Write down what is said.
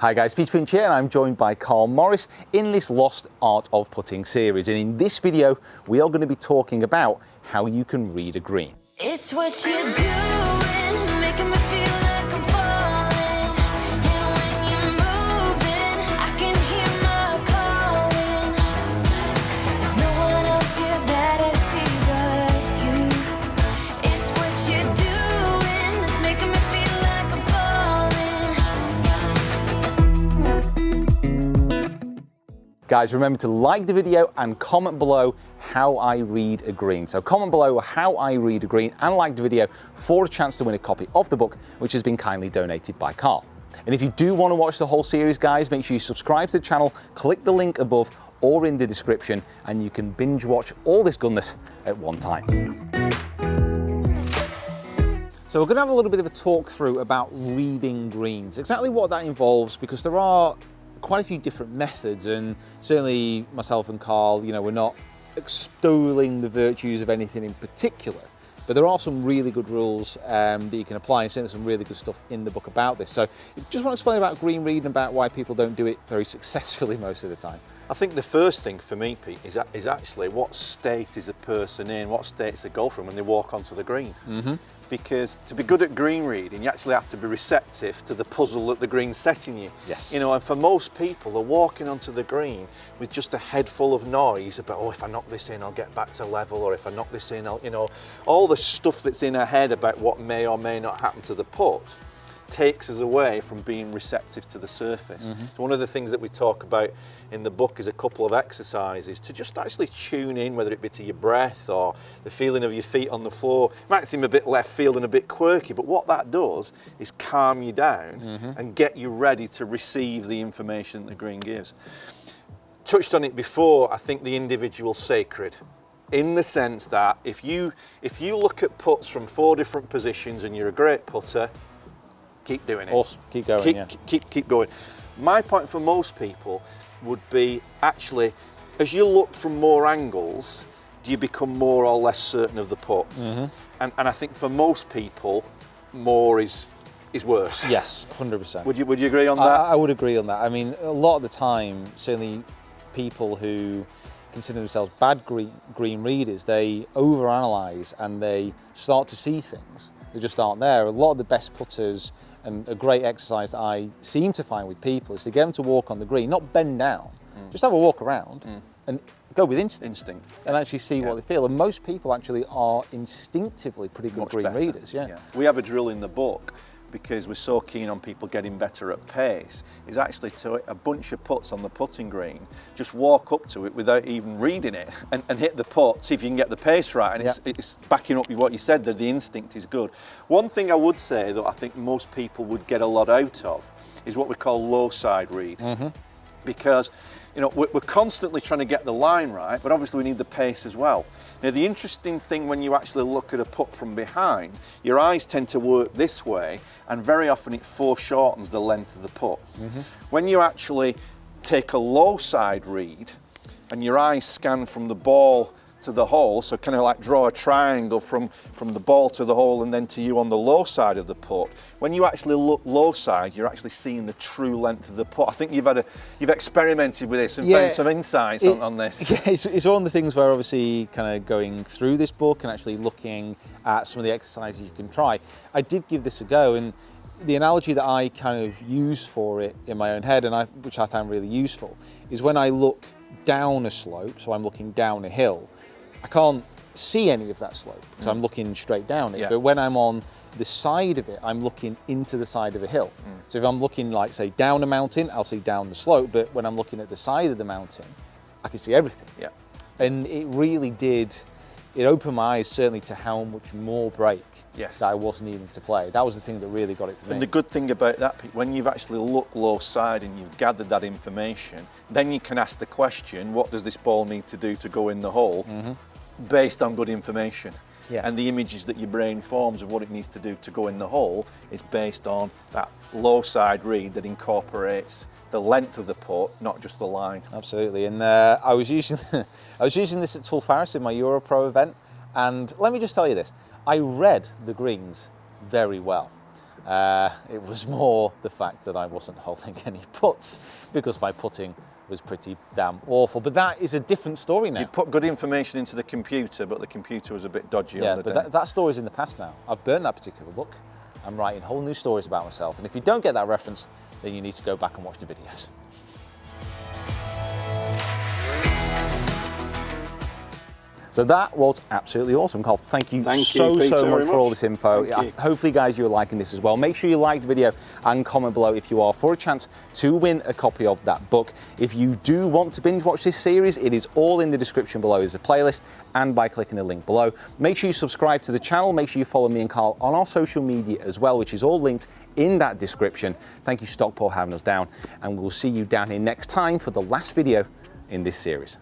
Hi guys, Finch here, and I'm joined by Karl Morris in this Lost Art of Putting series. And in this video, we are going to be talking about how you can read a green. It's what you're doing, making me feel like I'm falling. And when you're moving, I can hear my calling. There's no one else here that I see but you. It's what you're doing, that's making me feel like I'm falling. Guys, remember to like the video and comment below how I read a green. So comment below how I read a green and like the video for a chance to win a copy of the book, which has been kindly donated by Karl. And if you do want to watch the whole series, guys, make sure you subscribe to the channel, click the link above or in the description, and you can binge watch all this goodness at one time. So we're going to have a little bit of a talk through about reading greens, exactly what that involves, because there are quite a few different methods, and certainly myself and Karl, we're not extolling the virtues of anything in particular, but there are some really good rules that you can apply, and certainly some really good stuff in the book about this. So just want to explain about green reading, about why people don't do it very successfully most of the time. I think the first thing for me, Pete, is actually what state is a person in, what state's a golfer in when they walk onto the green. Because to be good at green reading, you actually have to be receptive to the puzzle that the green's setting you. Yes. And for most people, they're walking onto the green with just a head full of noise about, oh, if I knock this in, I'll get back to level, or if I knock this in, I'll, all the stuff that's in our head about what may or may not happen to the putt takes us away from being receptive to the surface. So one of the things that we talk about in the book is a couple of exercises to just actually tune in, whether it be to your breath or the feeling of your feet on the floor. It might seem a bit left field and a bit quirky, but what that does is calm you down and get you ready to receive the information that the green gives. Touched on it before, I think the individual's sacred, in the sense that if you look at putts from 4 different positions and you're a great putter, keep doing it. Awesome. Keep going. Keep going. My point for most people would be, actually, as you look from more angles, do you become more or less certain of the putt? And I think for most people, more is worse. Yes, 100%. Would you agree on that? I would agree on that. I mean, a lot of the time, certainly people who consider themselves bad green readers, they overanalyze and they start to see things that just aren't there. A lot of the best putters, and a great exercise that I seem to find with people, is to get them to walk on the green, not bend down, just have a walk around and go with instinct and actually see what they feel. And most people actually are instinctively pretty good green readers. We have a drill in the book, because we're so keen on people getting better at pace, is actually to a bunch of putts on the putting green, just walk up to it without even reading it and hit the putt, see if you can get the pace right. And it's backing up with what you said, that the instinct is good. One thing I would say that I think most people would get a lot out of is what we call low side read. Because we're constantly trying to get the line right, but obviously we need the pace as well. Now, the interesting thing when you actually look at a putt from behind, your eyes tend to work this way, and very often it foreshortens the length of the putt. When you actually take a low side read and your eyes scan from the ball to the hole, so kind of like draw a triangle from the ball to the hole and then to you on the low side of the putt. When you actually look low side, you're actually seeing the true length of the putt. I think you've experimented with this and found some insights on this. Yeah, it's one of the things where obviously kind of going through this book and actually looking at some of the exercises you can try, I did give this a go, and the analogy that I kind of use for it in my own head, and which I found really useful, is when I look down a slope, so I'm looking down a hill, I can't see any of that slope because I'm looking straight down it. But when I'm on the side of it, I'm looking into the side of a hill. So if I'm looking, like, say, down a mountain, I'll see down the slope. But when I'm looking at the side of the mountain, I can see everything. And it really did, it opened my eyes certainly to how much more break that I was needing to play. That was the thing that really got it for me. And the good thing about that, Pete, when you've actually looked low side and you've gathered that information, then you can ask the question, what does this ball need to do to go in the hole? Based on good information. And the images that your brain forms of what it needs to do to go in the hole is based on that low side read that incorporates the length of the putt, not just the line. Absolutely. And I was using this at Tulfaris in my Euro Pro event, and let me just tell you this, I read the greens very well. It was more the fact that I wasn't holding any putts because my putting was pretty damn awful. But that is a different story now. You'd put good information into the computer, but the computer was a bit dodgy on the day. But that story's in the past now. I've burned that particular book. I'm writing whole new stories about myself. And if you don't get that reference, then you need to go back and watch the videos. So that was absolutely awesome, Karl. Thank you so much for all this info. Hopefully, guys, you're liking this as well. Make sure you like the video and comment below if you are, for a chance to win a copy of that book. If you do want to binge watch this series, it is all in the description below as a playlist and by clicking the link below. Make sure you subscribe to the channel. Make sure you follow me and Karl on our social media as well, which is all linked in that description. Thank you, Stockport, for having us down, and we'll see you down here next time for the last video in this series.